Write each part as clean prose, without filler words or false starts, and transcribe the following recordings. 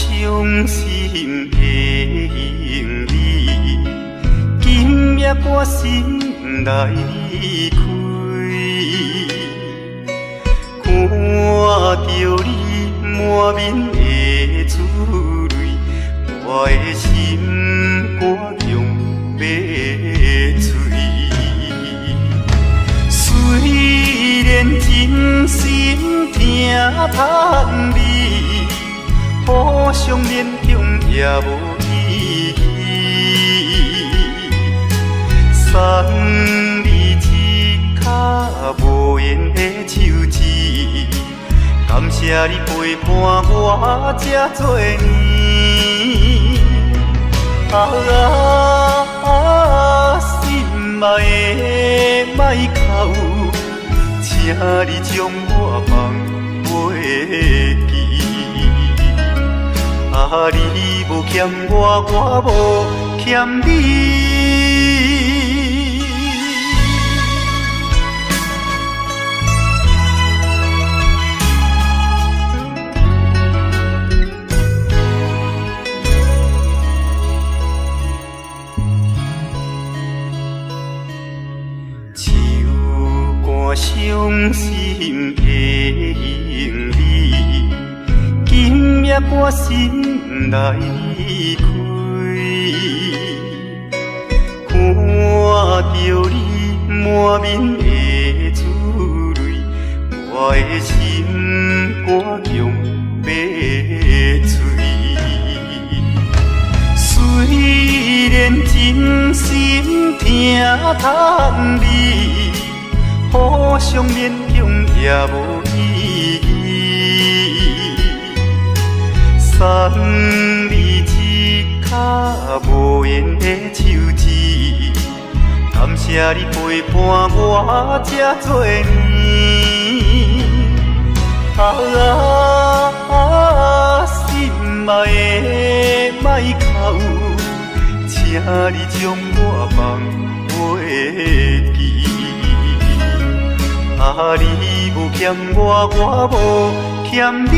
伤心的行李，今夜我心来离开，看着你满面的珠泪，我的心肝强要碎。虽然真心疼叹你，互相勉强也无意义。送你一卡无言的手指，感谢你陪伴我这多年。心爱的莫哭，请你将我放袂记。你无欠我，我无欠你。伤心的行李，今夜我心来离开，看着你满面的珠泪，我的心肝强要碎。虽然真心疼叹你，互相勉强也无意义。送你一卡无言的手指，感谢你陪伴我这多年。心爱的莫哭，请你将我放袂记。你无欠我，我无欠你。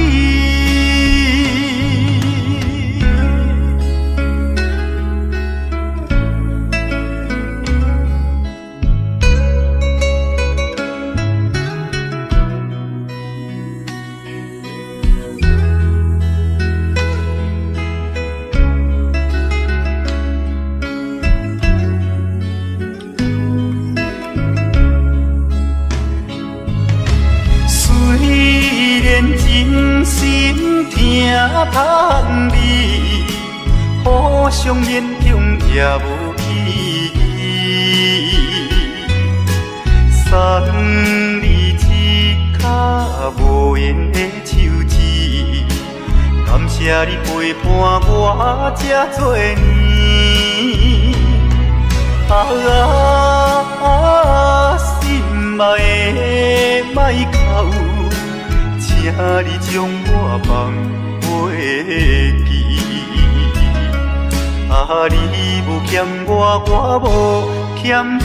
真心疼叹你，互相勉强也无意义。送你一卡无言的手指，感谢你陪伴我这多年。心爱的莫哭，请你将我放袂记。你无欠我，我无欠你。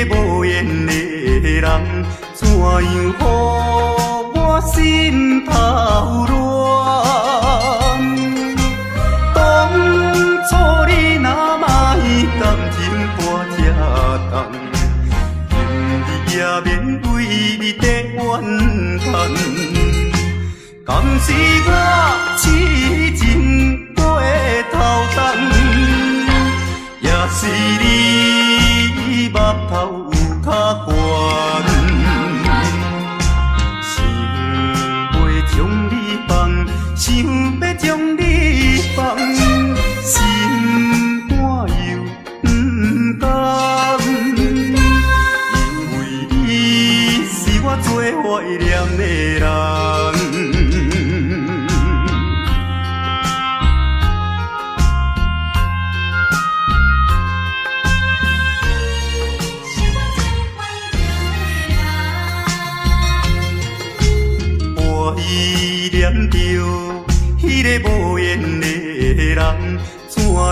无缘的人，怎样予我心头乱？当初你若莫感情破这重，今日也免为你在怨叹。敢是我痴情过头重，也是你目头有较悬。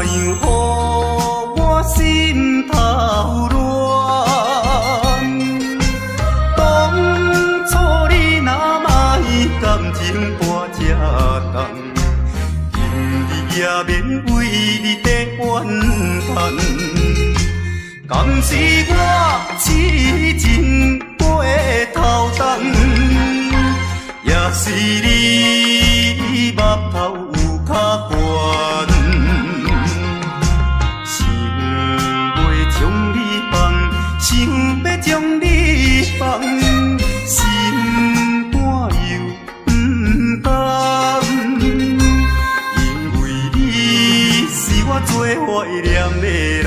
样予我心头乱？当初你若卖感情半只重，今日也免为你在怨叹。敢是我痴情背头重，也是你目头有较悬，想要将你放，想要将你放，心肝又不甘，因为你是我最怀念的人。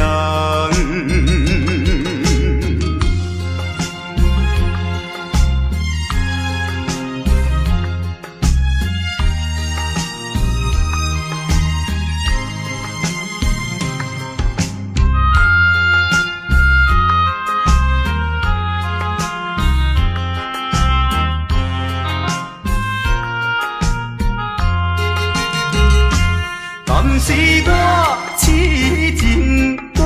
敢是我痴情背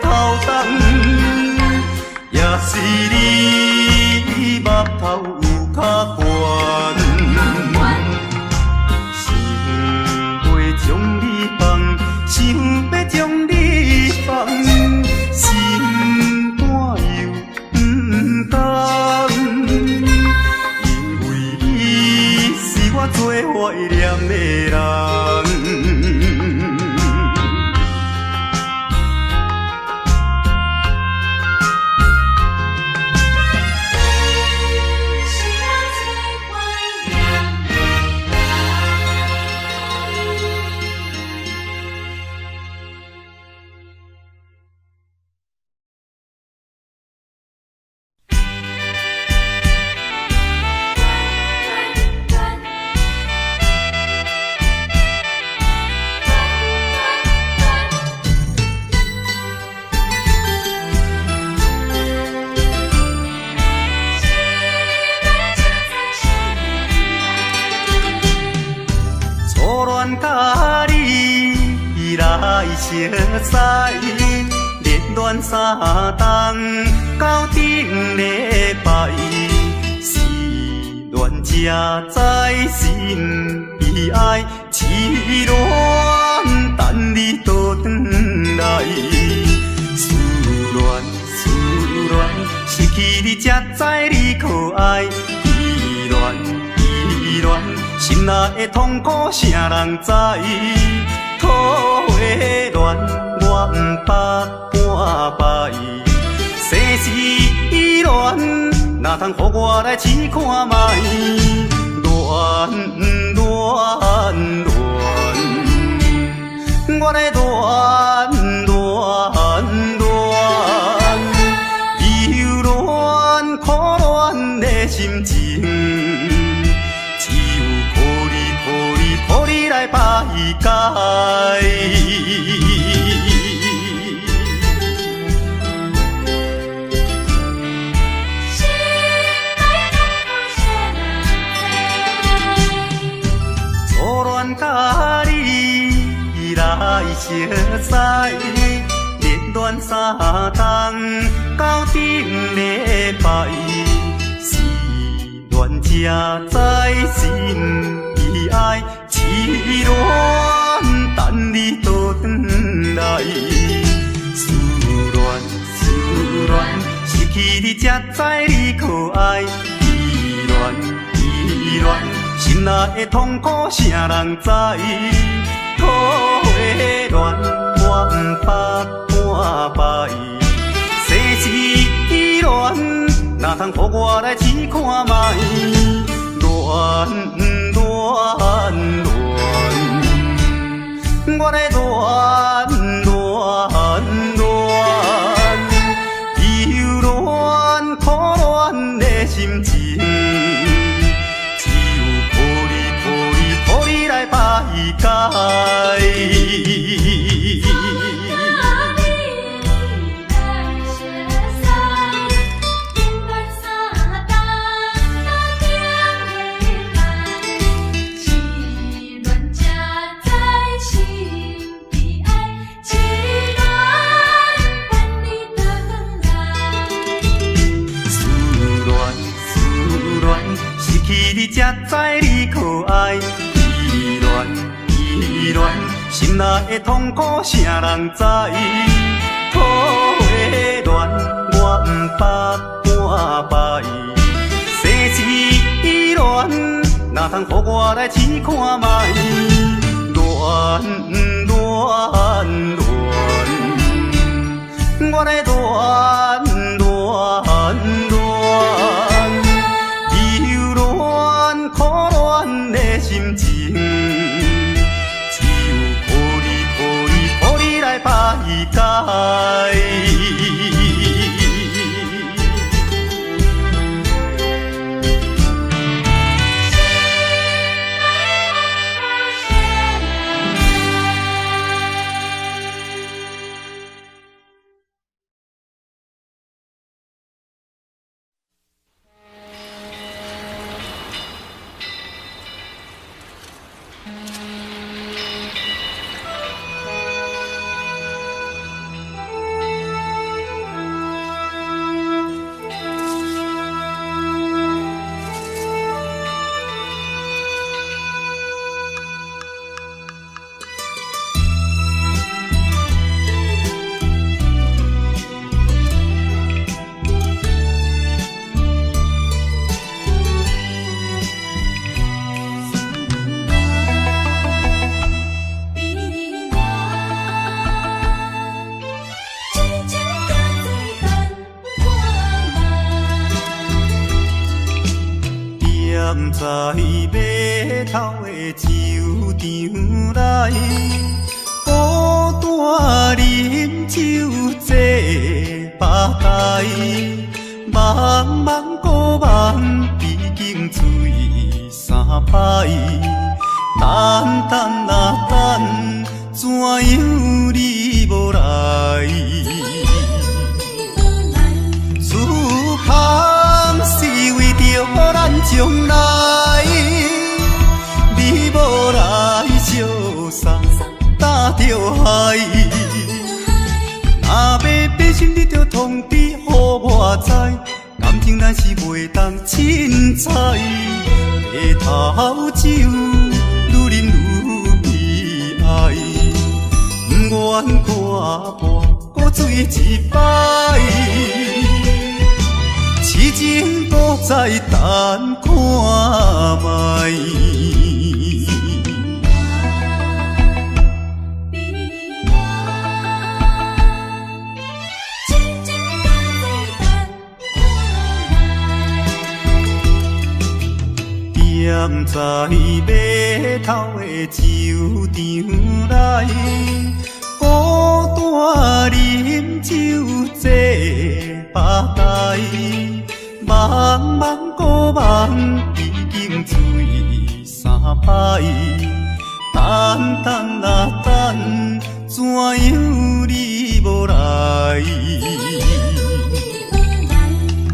头重，也是你目头有较悬，想要将你放，想要将你放，心肝又不甘，因为你是我最怀念的人。甲你来相识，热恋3冬到顶礼拜，是恋才知心悲哀，痴恋等你倒转来，思恋失去你才知你可爱，依恋。心内的痛苦，啥人知？土的恋，我不捌半摆。世事恋，哪通予我来试看卖？恋，我来恋，忧恋苦恋的心情。予你来排解，初恋甲你来相识，热恋3冬到顶礼拜，是恋才知心。爱痴恋等你倒转来，思恋失去你才知你可爱，依恋心内的痛苦啥人知？土的恋我不捌半摆，世事恋哪通予我来试看卖？恋。我来忧恋苦恋的心情，只有予你来排解。才知你可爱。依恋依恋，心内的痛苦谁人知？土的恋我不捌半摆，生死恋哪通予我来试看卖？恋恋恋，我来恋恋恋，忧恋苦恋的心情，只有靠你来排解。在码头的酒场内，孤单饮酒坐吧台，茫茫孤梦已经醉三摆，等等啊等，怎样你无来？思念是为着咱将来，你无来相送，担着害。若要变心，你着通知予我知，感情咱是袂当凊彩。下头酒愈饮愈悲哀，不愿看破搁醉一摆。痴情搁再等看卖。踮在码头的酒场内，孤单饮酒坐吧台，茫茫孤梦已经醉三摆，等等啊等，怎样你无来？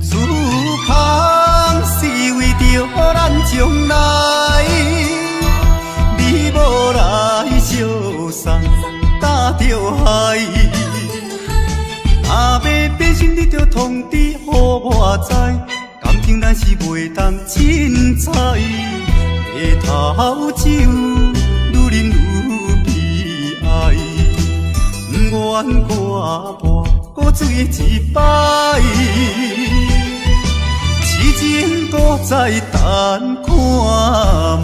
思念是为着咱将来，你无来相送，担着害。若要变心，你着通知予我知，感情咱是袂当凊彩。下头酒愈饮愈悲哀，不愿看破搁醉一摆。痴情搁再等看卖。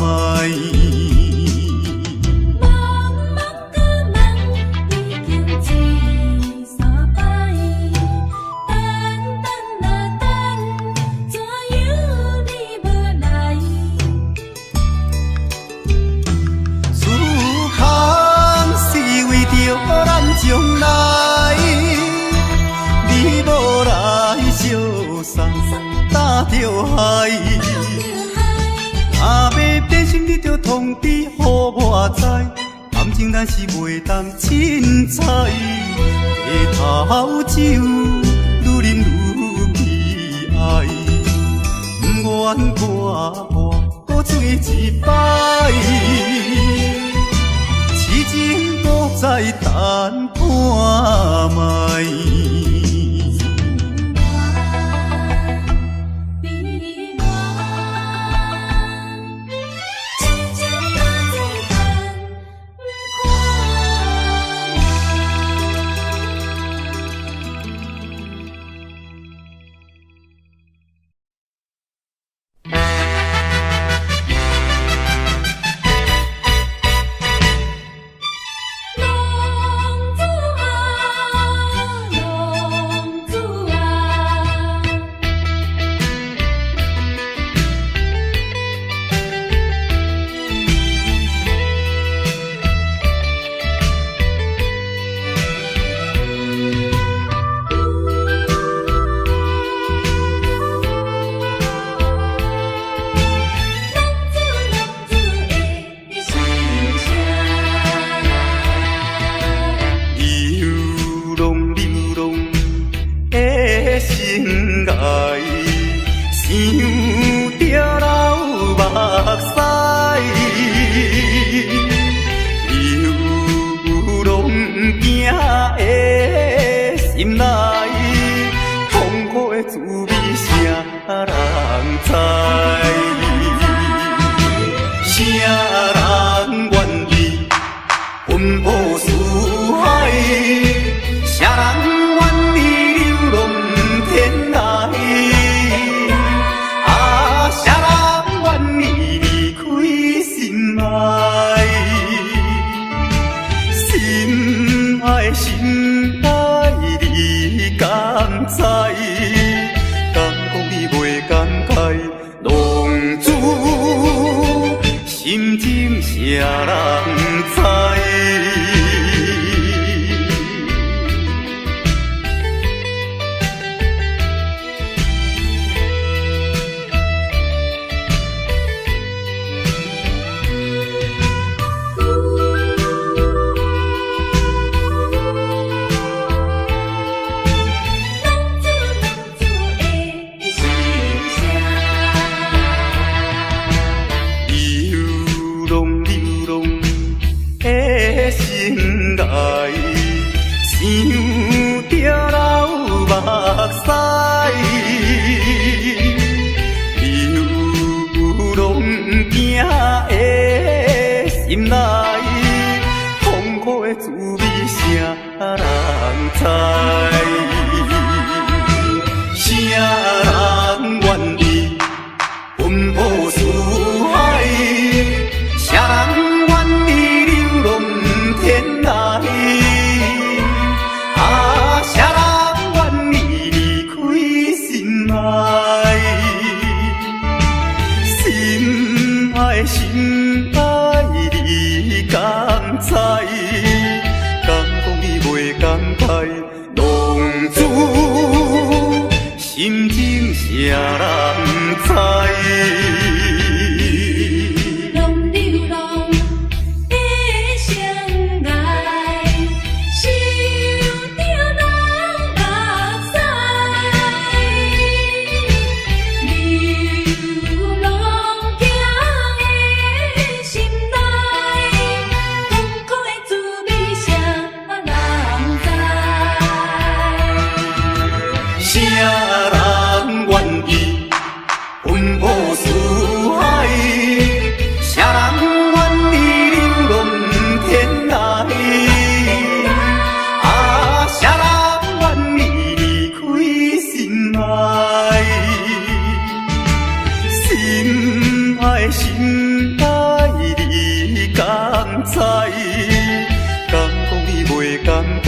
将来，你无来相送，担着害。若要变心，你着通知予我知，感情咱是袂当凊彩。下头酒愈饮愈悲哀，不愿看破搁醉一摆。痴情搁再等看卖。想着老目屎，流浪行的心内，痛苦的滋味谁人知？谁人愿意奔波四海？谁人愿意流浪天涯？啊，谁人愿意离开心爱？心爱心爱，你敢知？敢讲你袂感慨？浪子心情谁人知？心内痛苦的滋味，谁人知？谁人愿意奔波四海？谁人愿意流浪天涯？啊，谁人愿意离开心爱？心爱心爱，你敢知？敢讲你袂感慨？浪子心情谁人知？谁人愿意奔波四海？谁人愿意流浪天涯？啊，谁人愿意离开心爱？心爱心爱，你敢知？敢讲你袂感慨？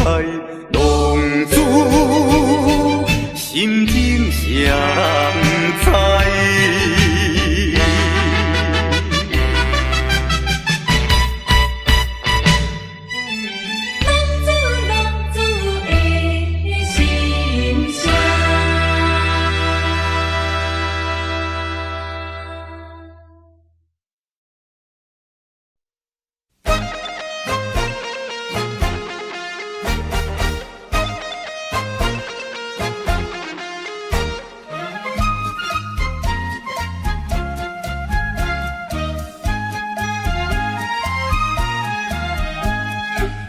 浪子心情谁人知？浪子的心声。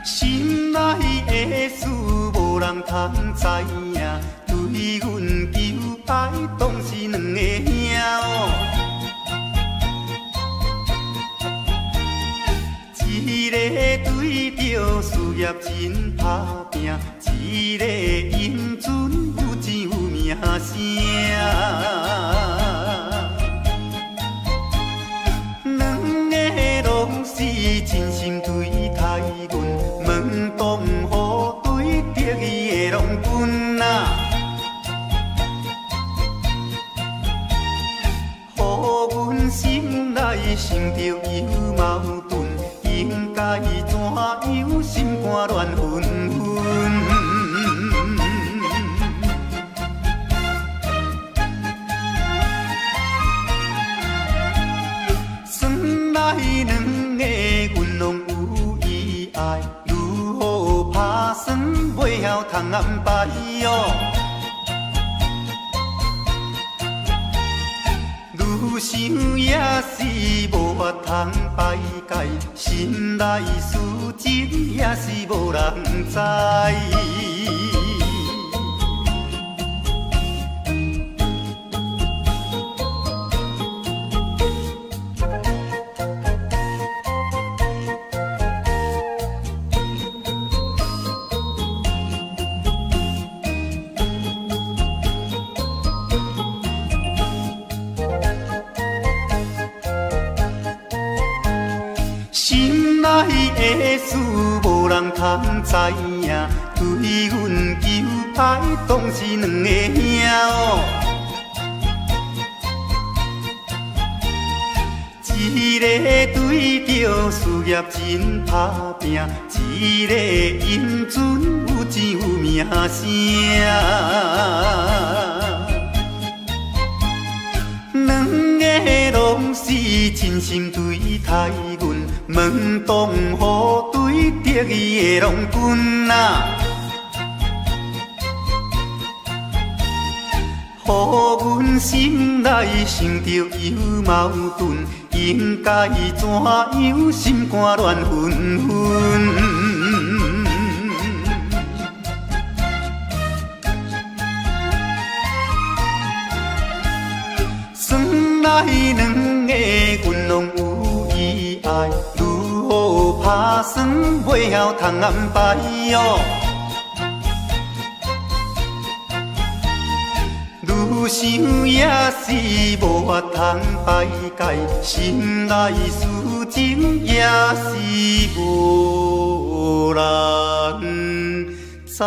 心内的事无人通知影，对阮求爱当是两个兄哦。一个对着事业真打拼，一个英俊有钱有名声。两个拢是真心对待阮，门当户对得意的郎君啊，予阮心内想着有矛盾，应该怎样心肝乱纷纷？算来两个阮拢有意爱，如何打算袂晓通安排哟？是无法通排解，心内事情也是无人知。心内的事无人通知影，对阮求爱当是两个兄哦。一个对着事业真打拼，一个因准有钱有名声。两个拢是真心对待阮，门当户对得意的郎君啊，予阮心内想着有矛盾，应该怎样心肝乱纷纷。咱两个阮拢有意爱，如何打算袂晓通安排哦？愈想也是无法通排解，心内事情也是无人知。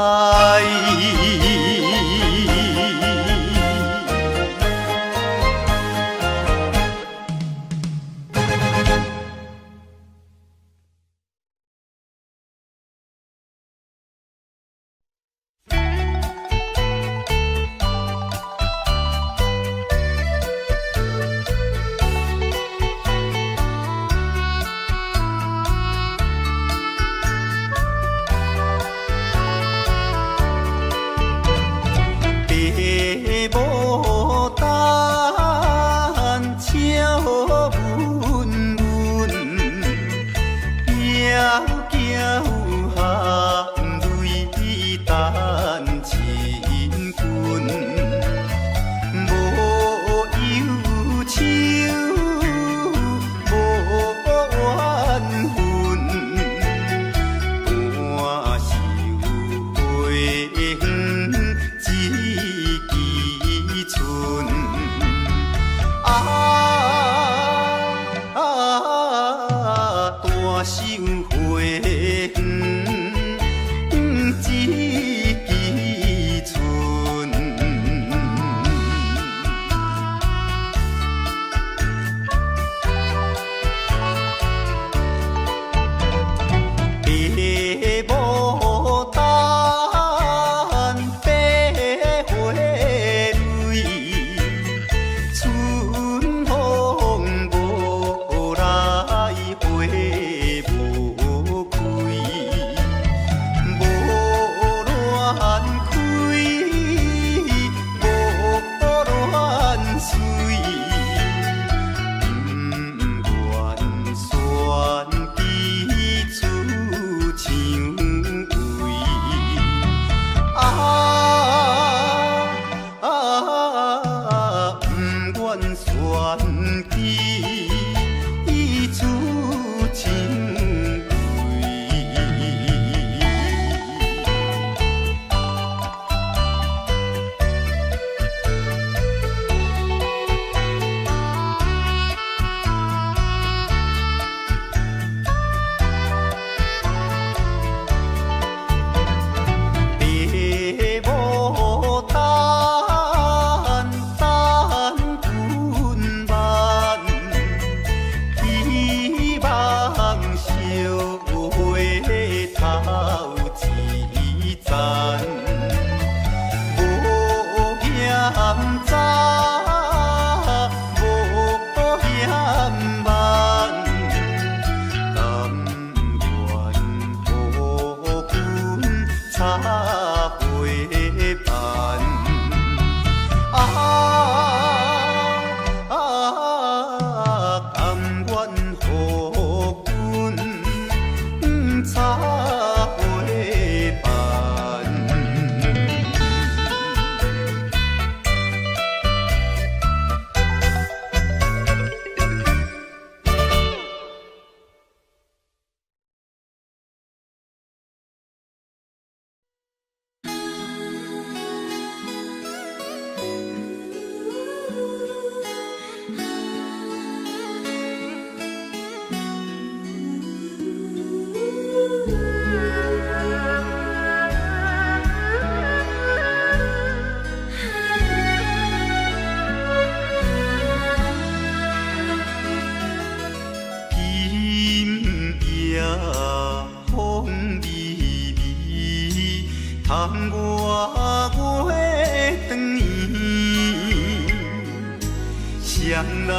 人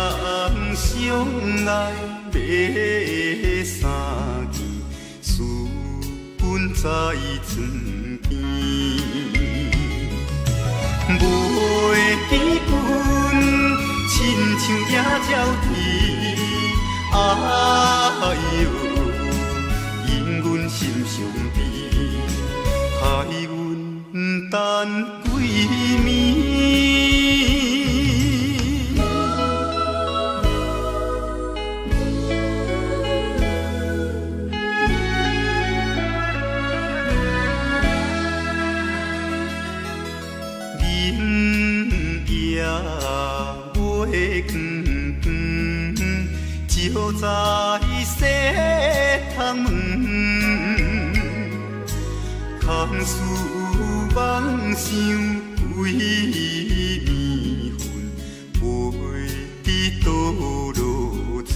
相爱要三件，私奔在床边，袂记阮亲像野鸟啼，哎哟，因阮心伤悲，害阮等几暝。就在西窗门，空思梦想几暝魂，飞伫倒落床。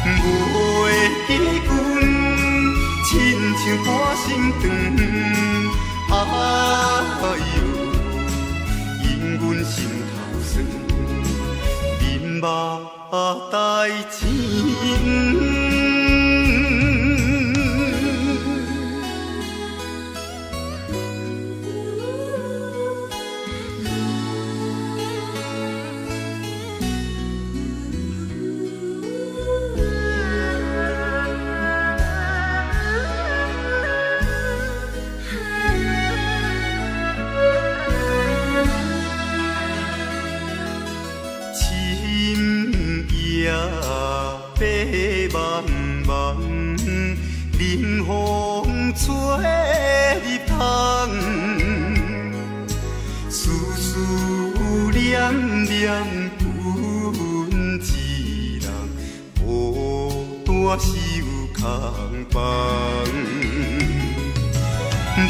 袂记阮亲像半心肠，哎哟，因阮心头酸。目代志。任风吹入窗，思思念念阮一人，孤单守空房。袂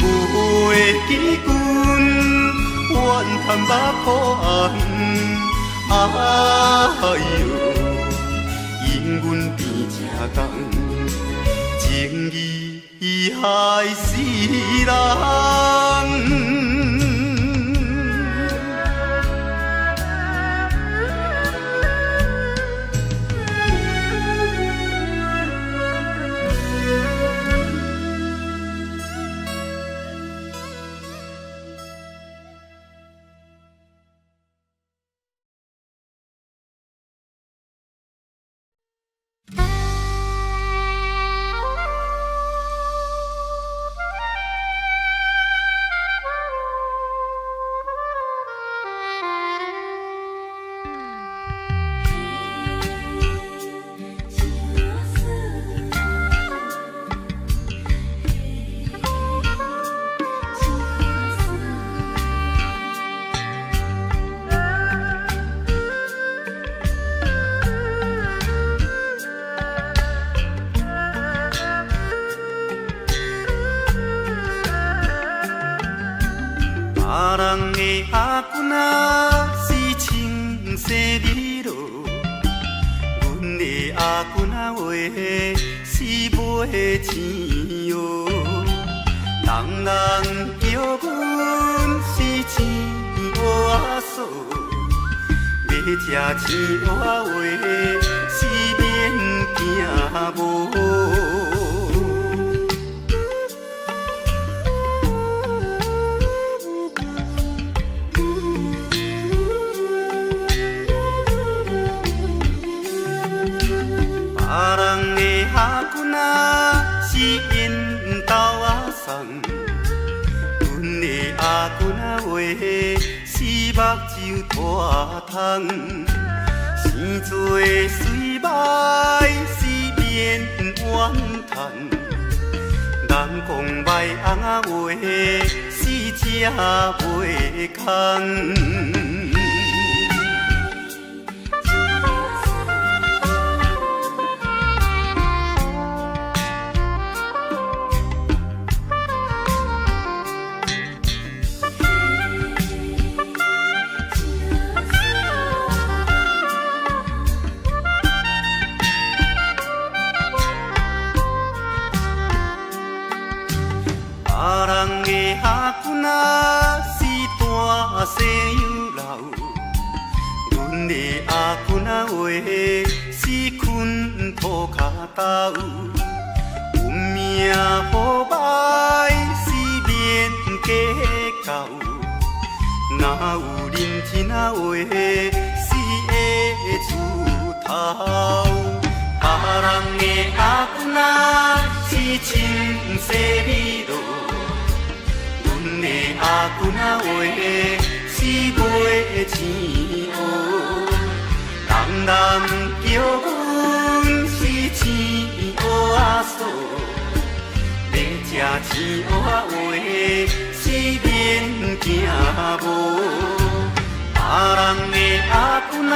记阮怨叹目苦红，哎哟，因阮变正重。情义害死人。阿君啊，是青色日落，阮的阿君啊话是买钱哟。人人叫阮是钱娃嫂，要吃钱娃话是免惊无。阿君啊，是因兜阿送，阮的阿君啊话是目睭大通，生做水歹是免怨叹，人讲歹翁啊话是吃袂空。阿君啊，是大西洋老，斗，运命好歹是免计较，哪有认真啊话是会出头？别人的阿姑仔是清洗味道，阮的阿姑仔话是袂钱乌，人人叫阮是钱乌仔嫂，要食钱乌仔话是免惊无。别人的阿姑仔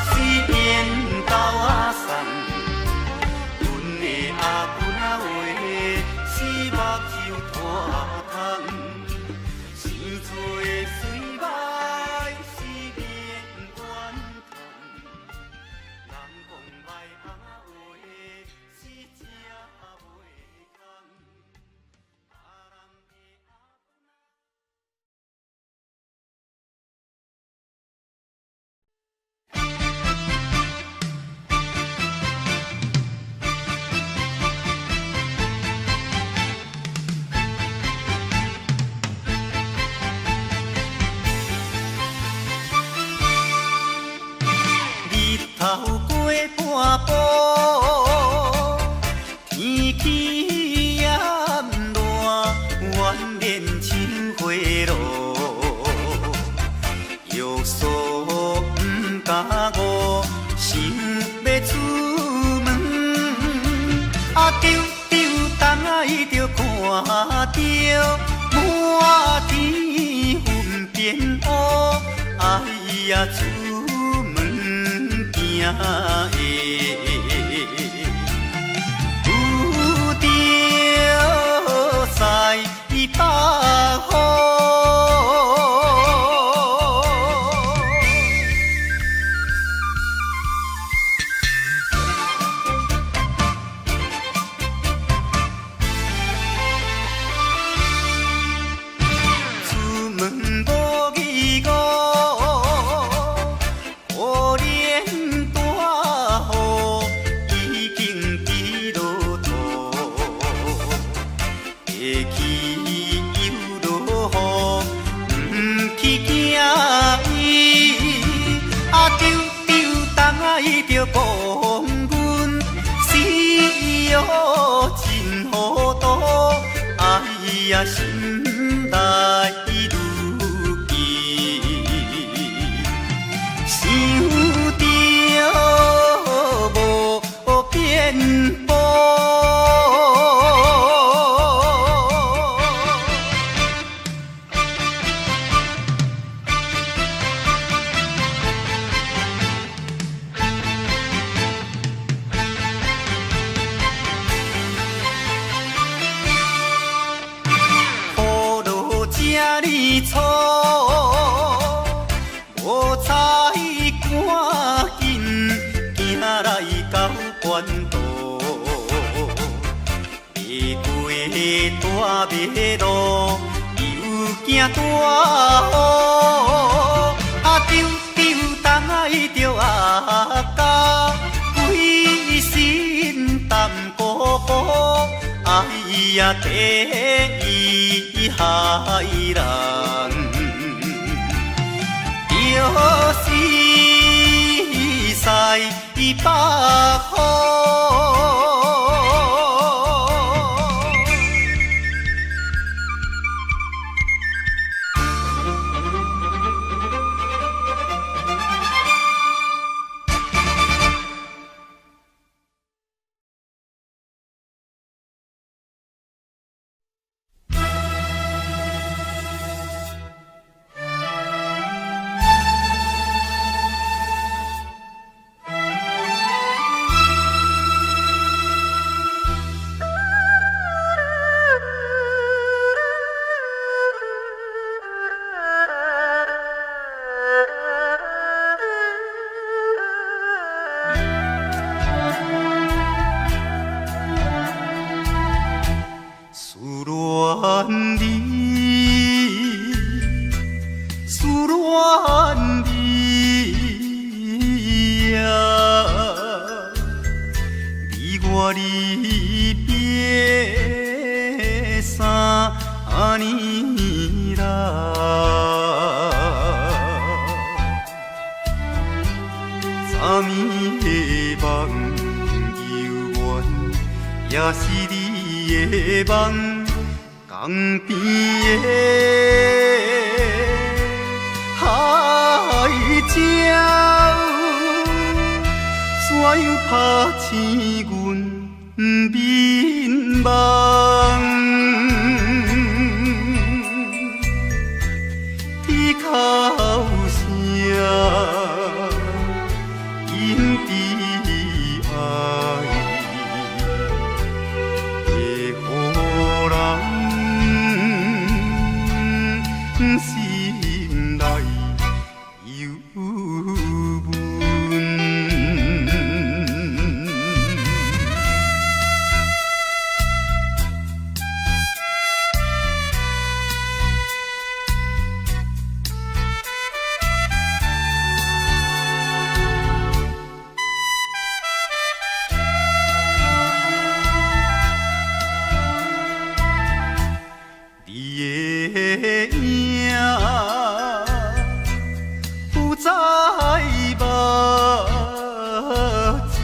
是缘投仔送，阮的阿姑仔话是目睭拖窗，生做水歹是免怨叹，人讲歹阿话是正袂空。日头过半晡，天气炎热，怨念像花落，约束不敢误，想要出门，丢东仔就看着满天云变乌，哎呀出门行的，有着西北风。出门无义务，可怜大雨已经滴落土，会去又落雨，不去惊伊，丢东仔就讲阮死哟真糊涂，哎呀心内如记，想着无变步。雨落这哩粗，无彩赶紧行来到关渡，未过大马路，又惊大雨，丢东仔就压甲，规身淡薄薄，哎呀地伊害人，就是西北风。你别3年来，昨暝的梦犹原，也是你的梦，江边的海鸟。怎样拍醒阮眠梦？伊哭声引悲哀，会予人心内忧闷。不再目睛，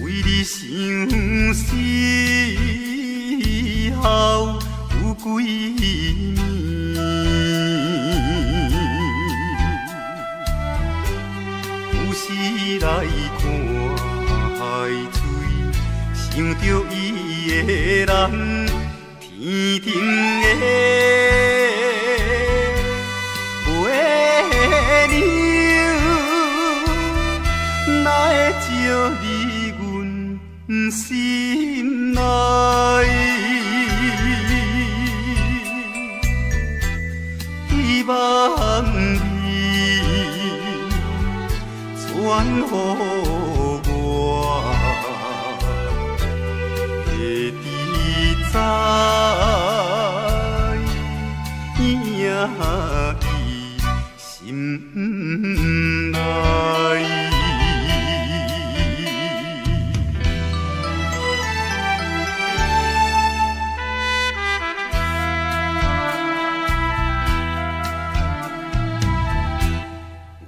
为你相思后有几暝，有时来看海水，想着伊的人。天顶的月亮，哪会照入阮心内？希望你传予我。在伊心内。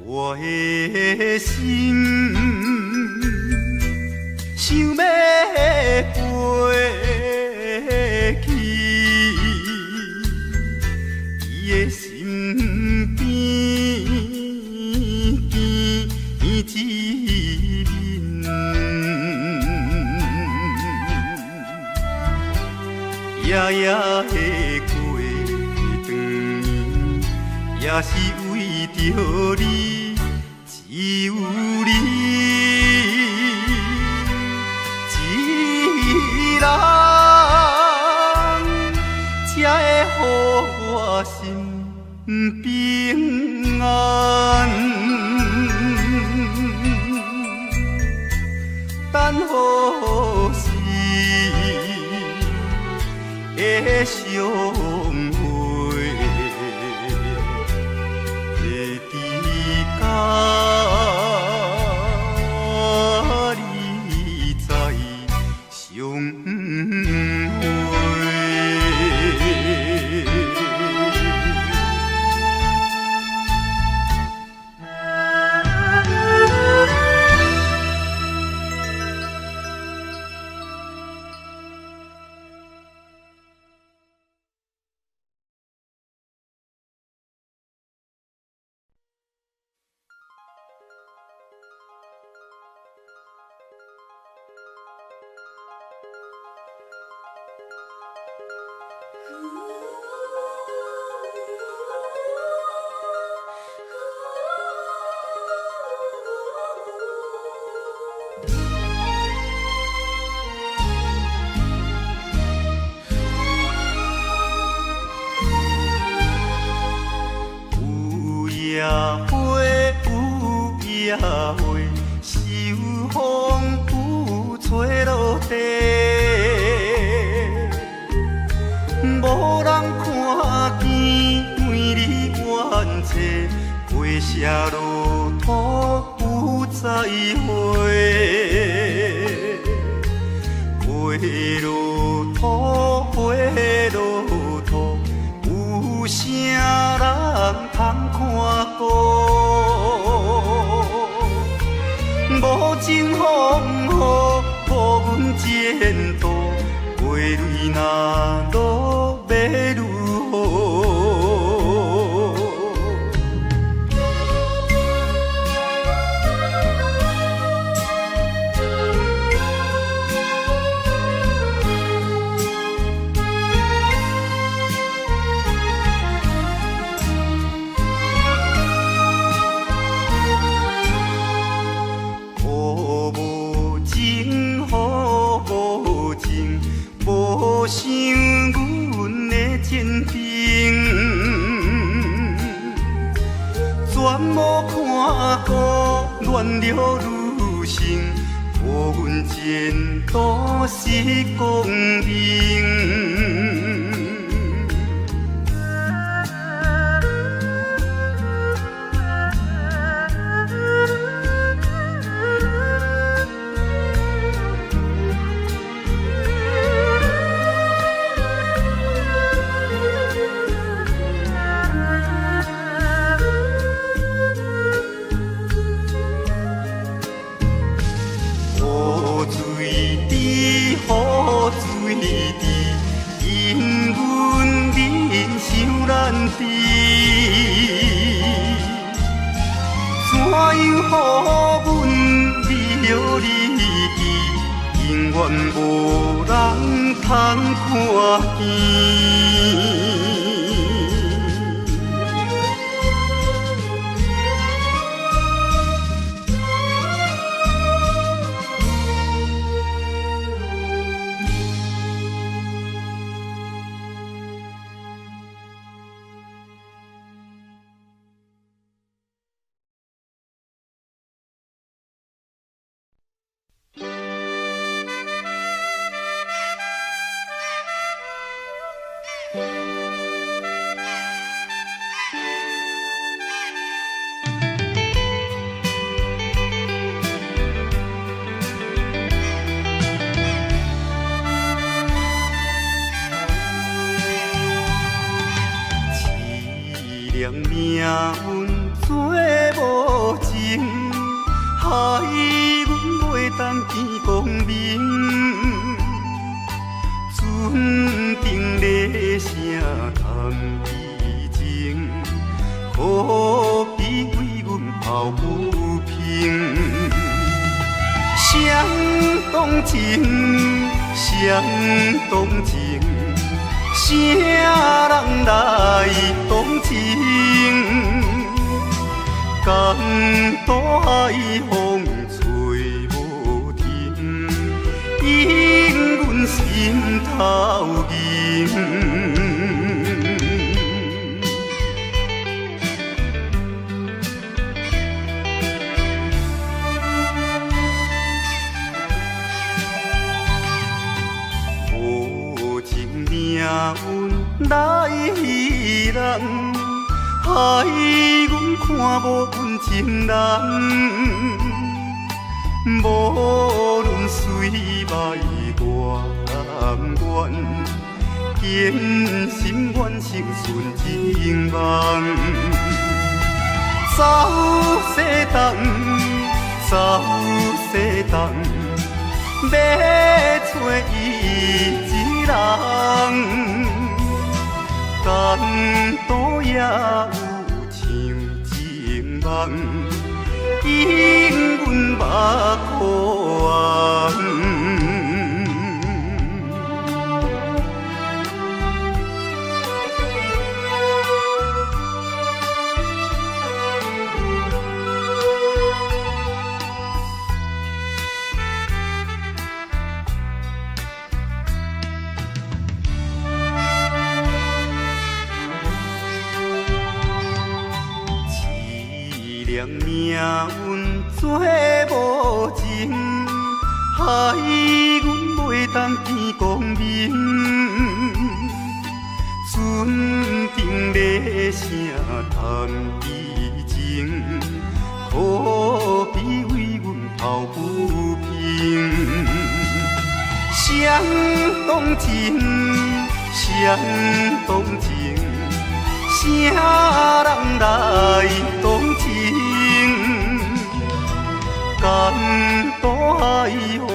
我的心想要飞。伊的身边见一面，夜夜的过长年，也是为着你，只有你一人。才会予我心平安，等何时会相会？会伫甲你再相会。夜花有夜花，秋风有吹落地，无人看见美丽远切，花谢落土有再会。落土，花落土，有啥人通看顾？无情风雨，无阮前途，花蕊若落要如何？无想阮的前程，全无看顾恋了女性，无阮前途是光明。因阮人想难治，怎样予阮离了离去，永远无人通看见。命运做无情，害阮袂当见光明。船顶咧声谈悲情，可比为阮抱不平。相同情，相同情。啥人来同情？江大海风吹无停，引阮心头凝。无情命运来戏人，害阮看无阮情人。无论水歹外远，坚心愿成顺情梦。走西东，走西东，要找伊一人。江岛也有像情梦，引阮目眶红。命运做无情，害阮袂当见光明。船顶咧声谈悲情，可比为阮抱不平。相同情，相同情，啥人来同情？江大海风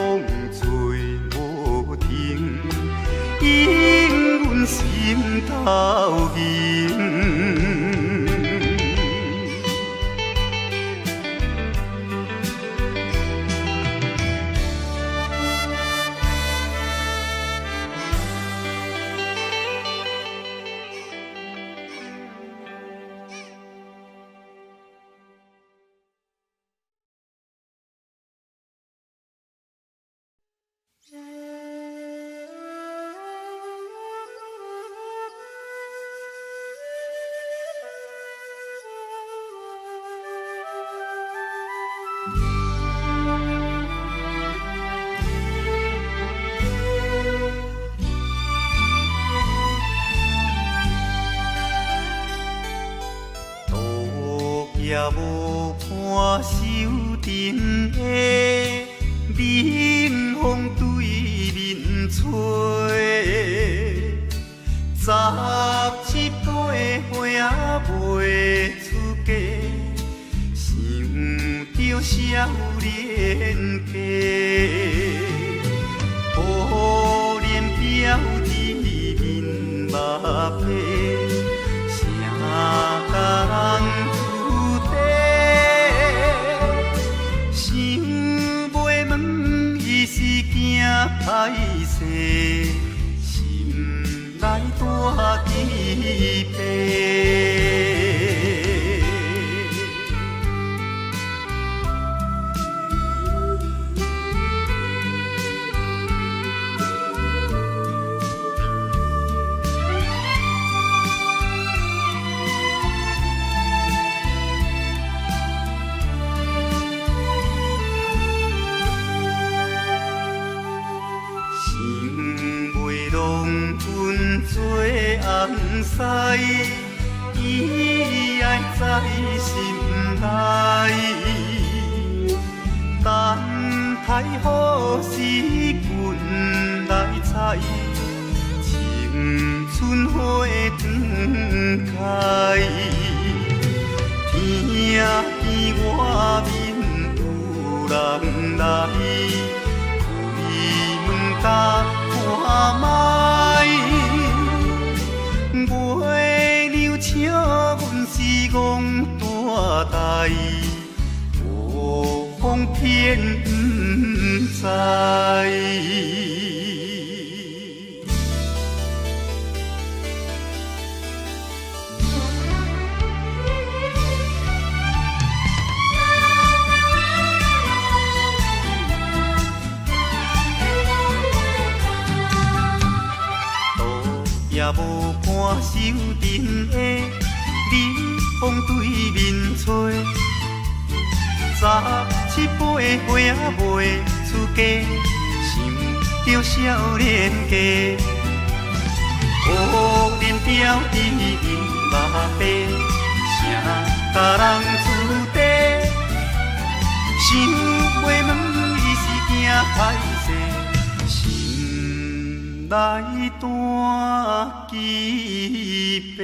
吹无停，引阮心头凝。也无看手顶的冷风对面吹，17岁花袂出嫁，想着少年家，可怜表姊面目皮，啥甲人？是惊歹势，心内大疑惑。做红西，伊爱在心内，等待好时阮来采，青春花长开。听见外面有人来，开门甲看卖。月娘笑阮是戆大代，无风骗不知。也无看手顶的冷风对面吹，17岁花袂出嫁，想着少年家，可怜表弟目白，啥甲人出地，想袂问伊是惊歹势。来大疑惑。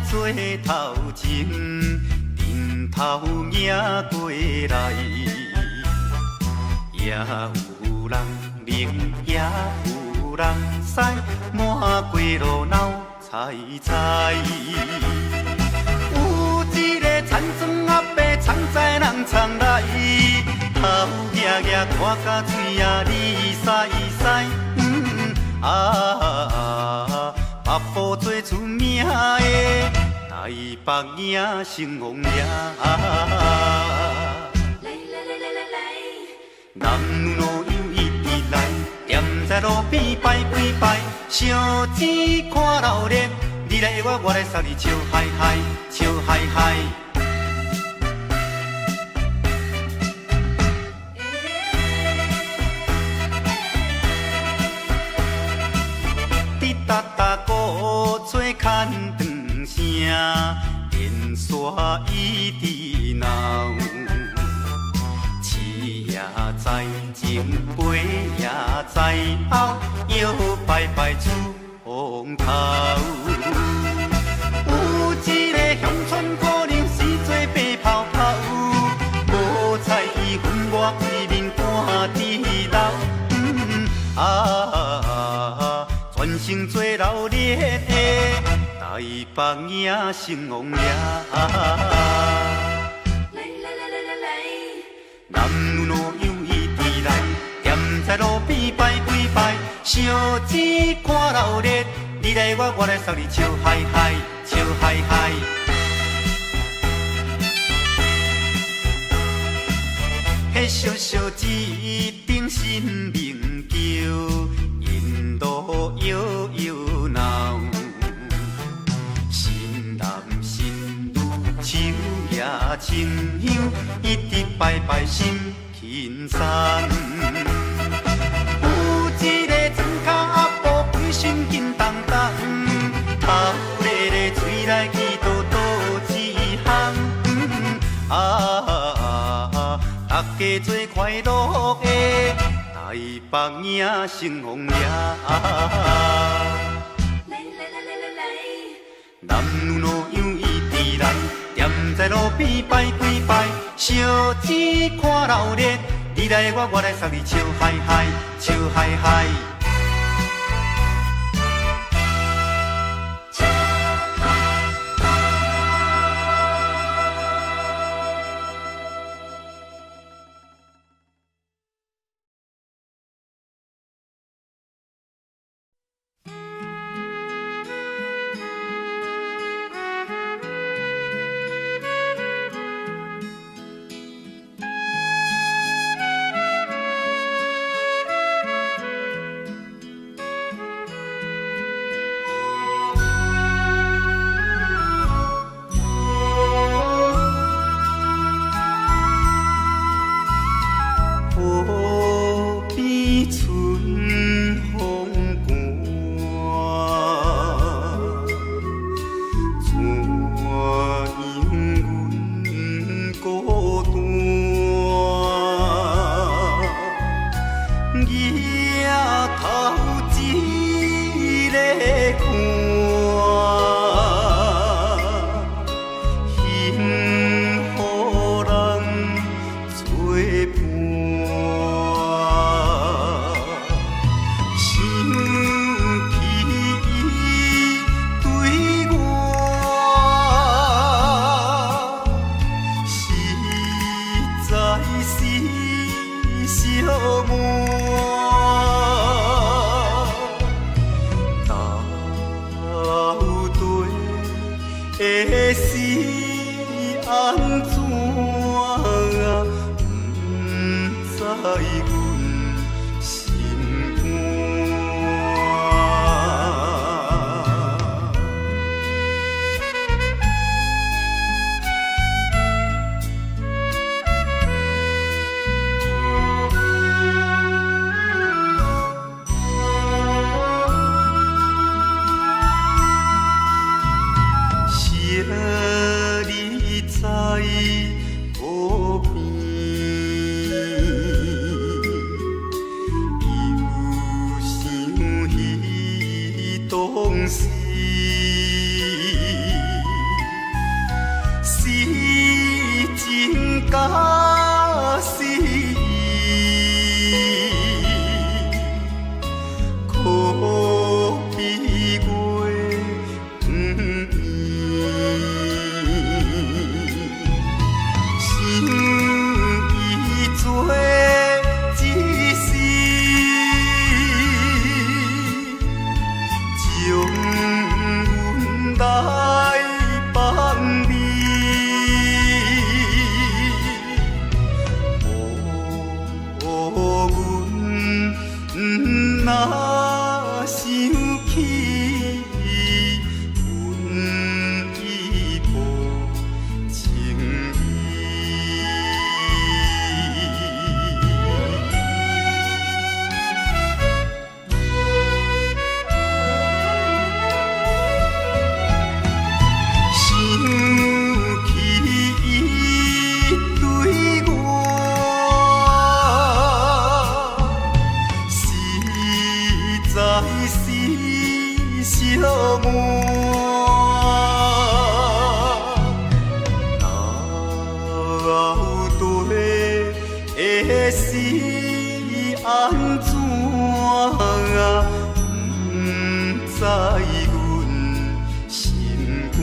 做头前，顶头迎过来，也有人明，也有人驶，满过路闹猜猜。有一个田庄阿伯，藏在人藏来，头额额看甲嘴也哩屎屎。腹部做出名的。台北影成风夜。男女老幼一直来，站在路边排几排，烧钱看热闹，你来我，我来送你笑嗨嗨，笑嗨嗨。滴答答鼓吹牵长声，电线一直闹。在前背也在后，摇摆摆出风头。有一个乡村可能是做白泡泡，无彩云我为面赶地老。全城做热烈的台北影成王爷。男女老幼一直来，站在路边排几排，烧钱看热闹，你来我，我来送你笑嗨嗨，笑嗨嗨。迄小小一顶新名桥，引路摇摇闹，新男新女手也亲香，一直摆摆心轻松。有一个庄脚阿婆规身紧当当，头咧咧嘴来去倒倒一项。大家做快乐的台北影成风夜。男女老幼一直来，站在路边排几排，烧钱看热闹，你来我，我来送你笑嗨嗨，笑嗨嗨。在河边。是安怎啊？不知阮心肝。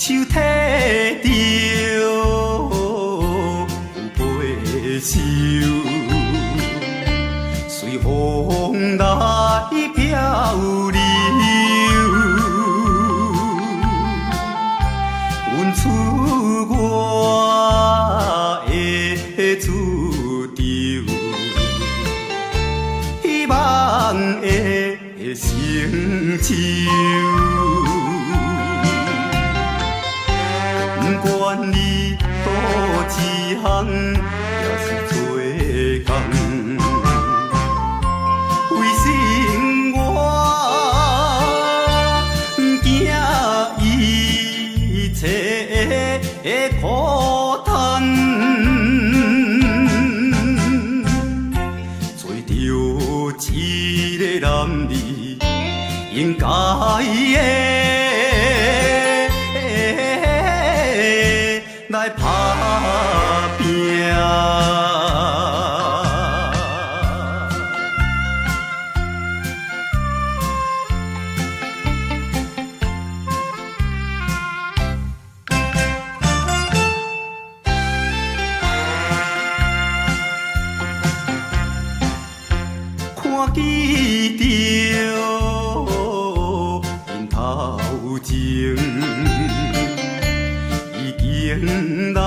手提着有背手，随风来漂流。阮出我的厝场，希望会成就。不管你倒一项，也是做工。为生我惊一切的苦叹，找着一个男儿应该的。来打拼，看见着因头前。迎来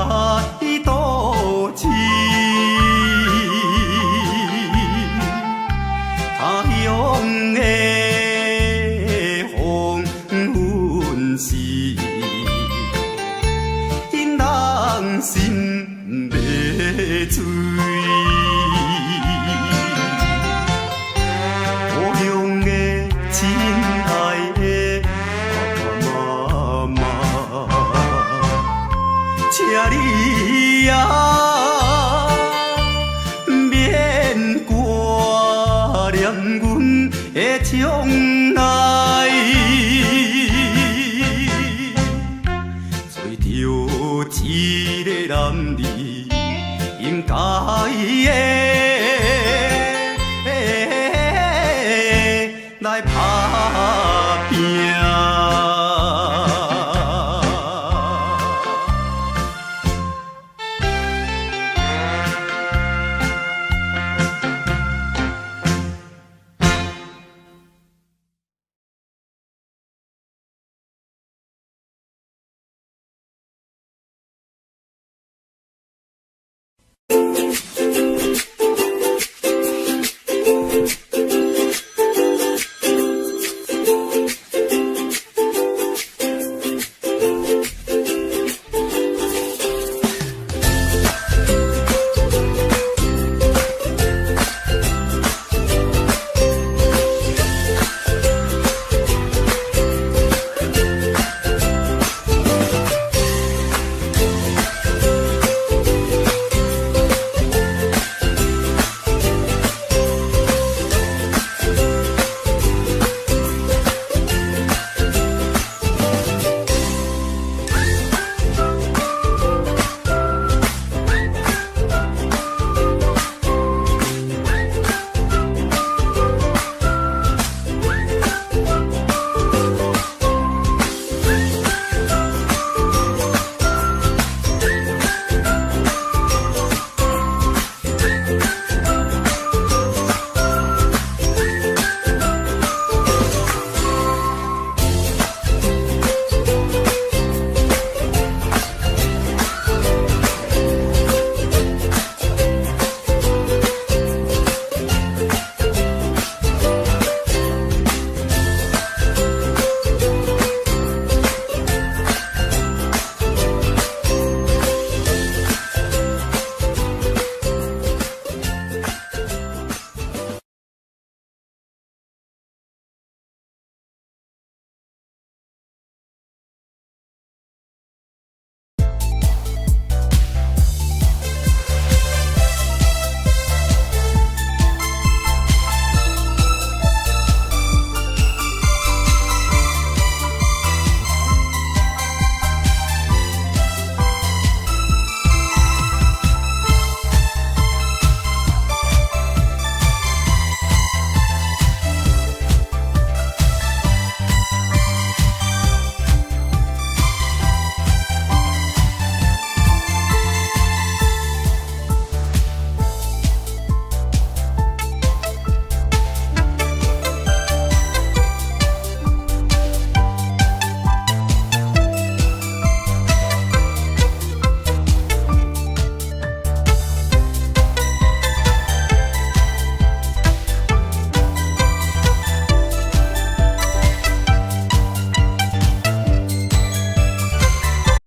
多情，他乡的黄昏时，因人心迷醉。故乡的亲爱的爸爸妈妈。请你啊，免挂念阮的情。